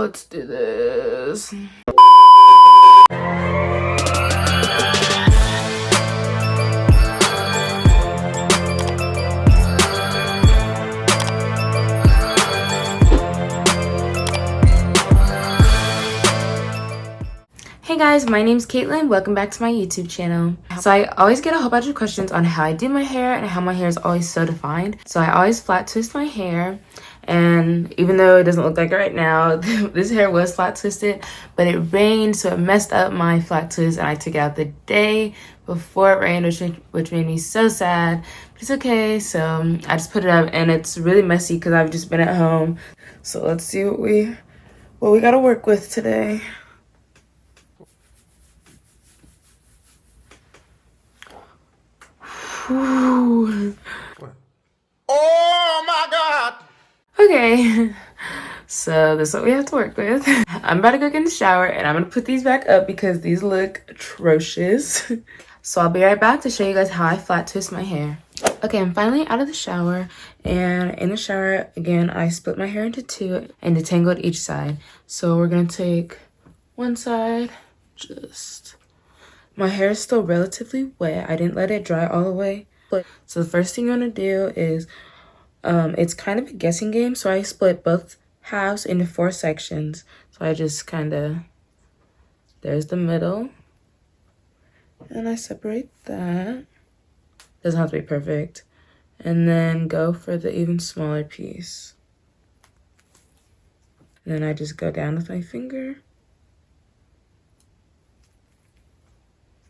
let's do this. Hey guys, my name's Caitlin. Welcome back to my YouTube channel. So I always get a whole bunch of questions on how I do my hair and how my hair is always so defined. So I always flat twist my hair, and even though it doesn't look like it right now, this hair was flat twisted, but it rained, so it messed up my flat twist, and I took it out the day before it rained, which made me so sad. But it's okay. So I just put it up, and it's really messy because I've just been at home. So let's see what we gotta work with today. Ooh. Oh my God! Okay, so this is what we have to work with. I'm about to go get in the shower, and I'm gonna put these back up because these look atrocious. So I'll be right back to show you guys how I flat twist my hair. Okay, I'm finally out of the shower, and in the shower, again, I split my hair into two and detangled each side. So we're gonna take one side, my hair is still relatively wet. I didn't let it dry all the way. So the first thing you wanna do is, it's kind of a guessing game. So I split both halves into 4 sections. So I just there's the middle. And I separate that. Doesn't have to be perfect. And then go for the even smaller piece. And then I just go down with my finger.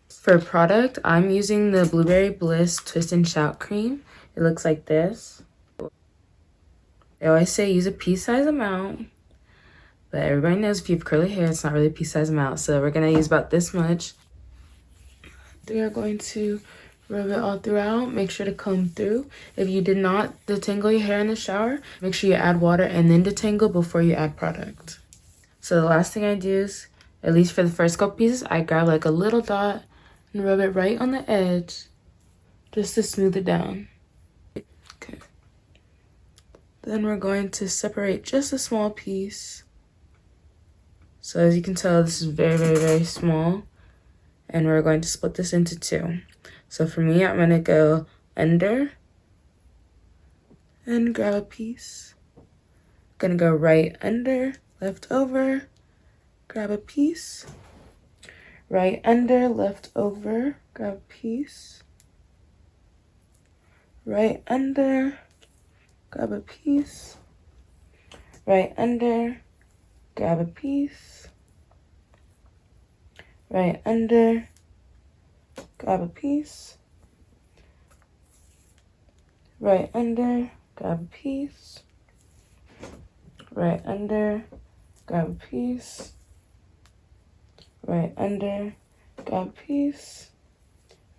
For product, I'm using the Blueberry Bliss Twist and Shout Cream. It looks like this. They always say use a pea-size amount, but everybody knows if you have curly hair, it's not really a pea-size amount. So we're gonna use about this much. We are going to rub it all throughout. Make sure to comb through. If you did not detangle your hair in the shower, make sure you add water and then detangle before you add product. So the last thing I do is, at least for the first couple pieces, I grab like a little dot and rub it right on the edge just to smooth it down. Okay. Then we're going to separate just a small piece. So as you can tell, this is very, very, very small. And we're going to split this into 2. So for me, I'm gonna go under and grab a piece. Gonna go right under, left over, grab a piece. Right under, left over, grab a piece. Right under, grab a piece. Right under, grab a piece. Right under, grab a piece. Right under, grab a piece. Right under, grab a piece. Right under, grab a piece.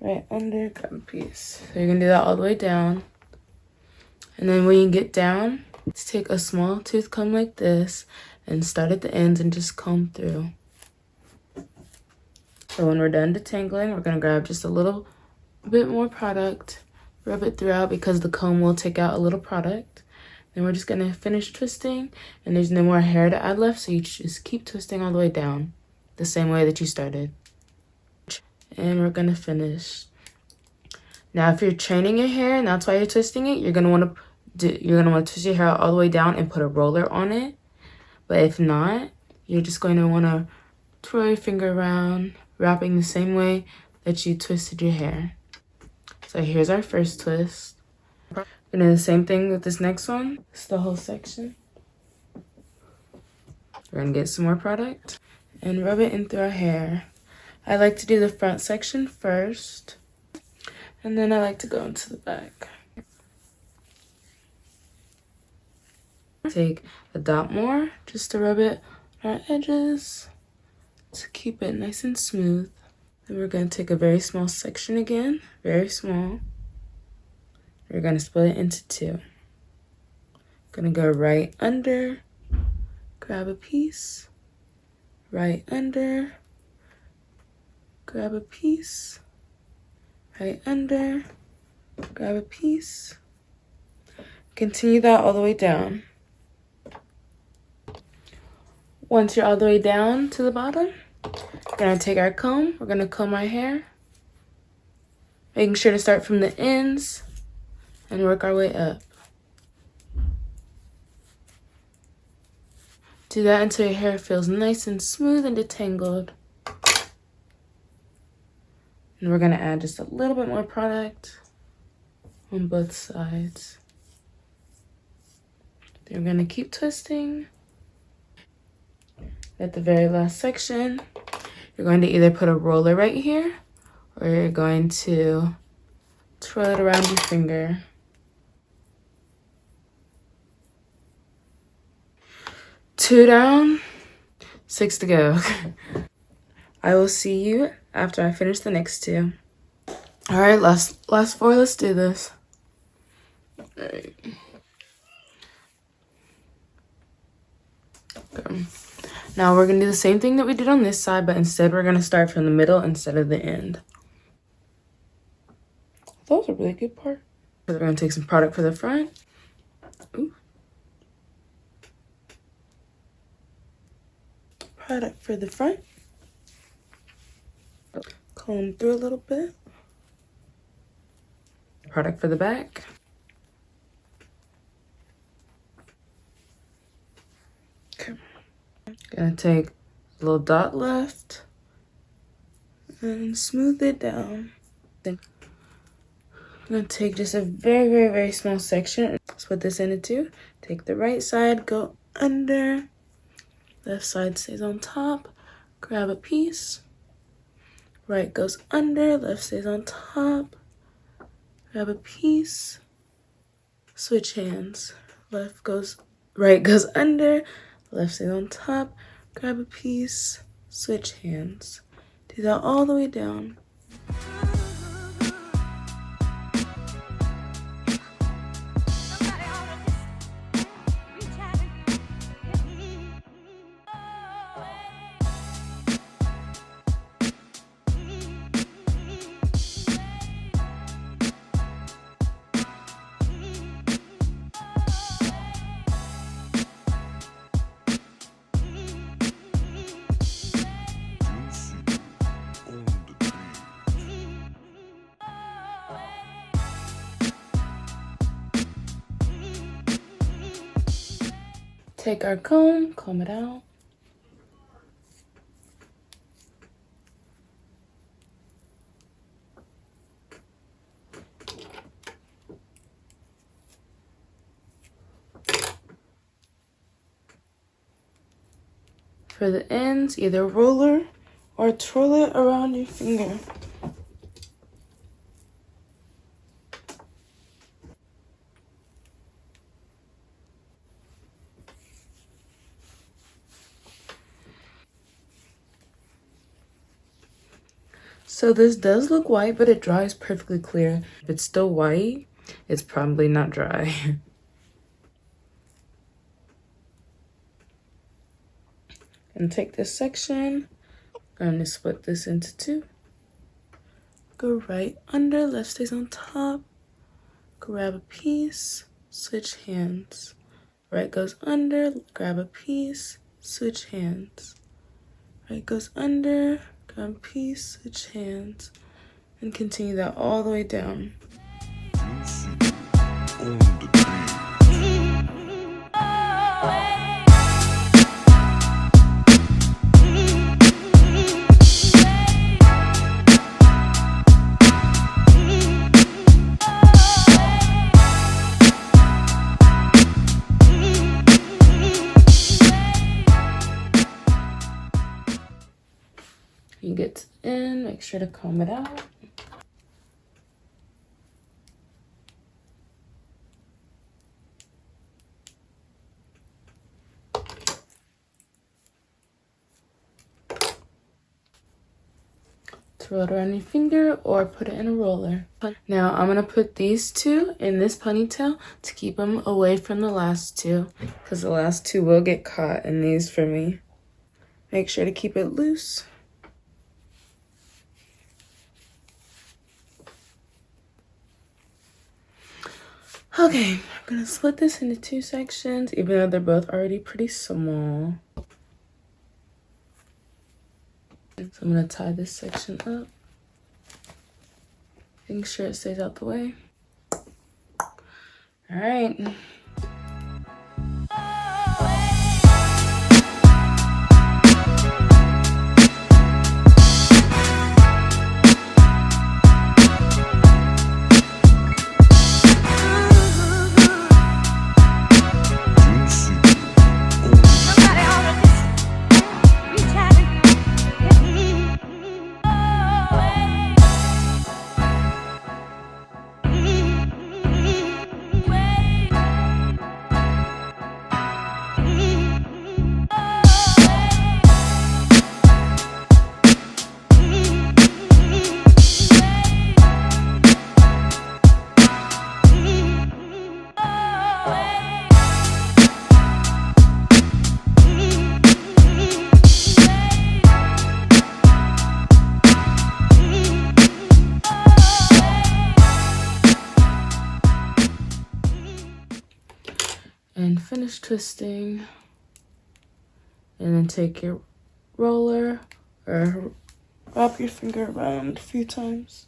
Right under, grab a piece. So you're gonna do that all the way down. And then when you get down, just take a small tooth comb like this and start at the ends and just comb through. So when we're done detangling, we're gonna grab just a little bit more product, rub it throughout because the comb will take out a little product. Then we're just gonna finish twisting, and there's no more hair to add left, so you just keep twisting all the way down, the same way that you started. And we're gonna finish. Now, if you're training your hair and that's why you're twisting it, you're gonna wanna twist your hair all the way down and put a roller on it. But if not, you're just going to wanna twirl your finger around, wrapping the same way that you twisted your hair. So here's our first twist. We're gonna do the same thing with this next one. It's the whole section. We're gonna get some more product and rub it in through our hair. I like to do the front section first, and then I like to go into the back. Take a dot more just to rub it on our edges to keep it nice and smooth. Then we're going to take a very small section again, very small. We're going to split it into 2. Going to go right under, grab a piece, right under, grab a piece, right under, grab a piece. Continue that all the way down. Once you're all the way down to the bottom, we're gonna take our comb, we're gonna comb our hair, making sure to start from the ends and work our way up. Do that until your hair feels nice and smooth and detangled. And we're gonna add just a little bit more product on both sides. Then we're gonna keep twisting. At the very last section, you're going to either put a roller right here, or you're going to twirl it around your finger. Two down, 6 to go. I will see you after I finish the next two. All right, last 4, let's do this. All right. Okay. Now we're gonna do the same thing that we did on this side, but instead we're gonna start from the middle instead of the end. That was a really good part. We're gonna take some product for the front. Ooh. Product for the front. Comb through a little bit. Product for the back. Okay. Gonna take a little dot left and smooth it down. Then I'm gonna take just a very, very, very small section. Split this into 2. Take the right side, go under. Left side stays on top. Grab a piece. Right goes under, left stays on top. Grab a piece. Switch hands. Right goes under, left stays on top. Grab a piece. Switch hands. Do that all the way down. Take our comb it out. For the ends, either roller or twirl it around your finger. So this does look white, but it dries perfectly clear. If it's still white, it's probably not dry. And take this section, I'm gonna split this into 2. Go right under, left stays on top. Grab a piece, switch hands. Right goes under, grab a piece, switch hands. Right goes under, grab a piece, switch hands. And continue that all the way down. You get to the end, make sure to comb it out. Twirl it around your finger or put it in a roller. Now I'm gonna put these 2 in this ponytail to keep them away from the last 2, because the last 2 will get caught in these for me. Make sure to keep it loose. Okay, I'm gonna split this into 2 sections, even though they're both already pretty small. So I'm gonna tie this section up. Make sure it stays out the way. All right. And finish twisting, and then take your roller or wrap your finger around a few times.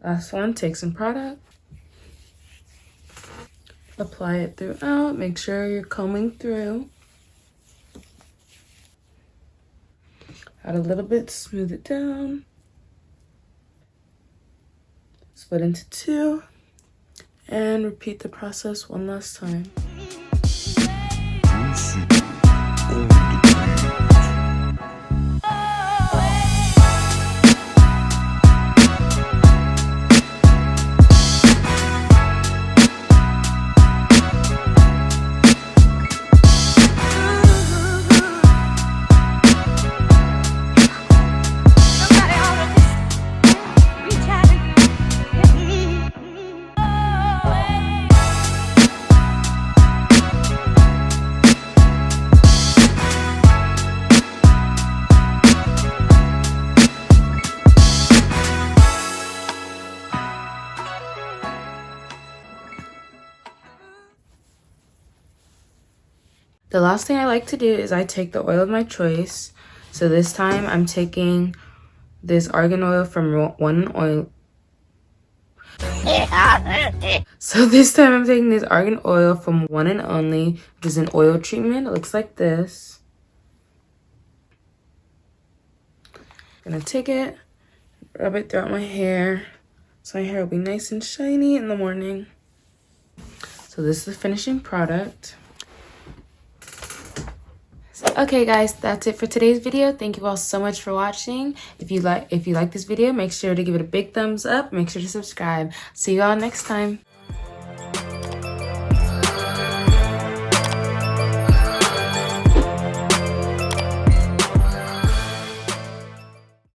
Last one, take some product, apply it throughout, make sure you're combing through. Add a little bit, smooth it down, split into two, and repeat the process one last time. The last thing I like to do is I take the oil of my choice. So this time I'm taking this argan oil from One Oil. So this time I'm taking this argan oil from One and Only. This is an oil treatment. It looks like this. I'm gonna take it, rub it throughout my hair, so my hair will be nice and shiny in the morning. So this is the finishing product. Okay guys, that's it for today's video. Thank you all so much for watching. If you like this video, make sure to give it a big thumbs up. Make sure to subscribe. See you all next time.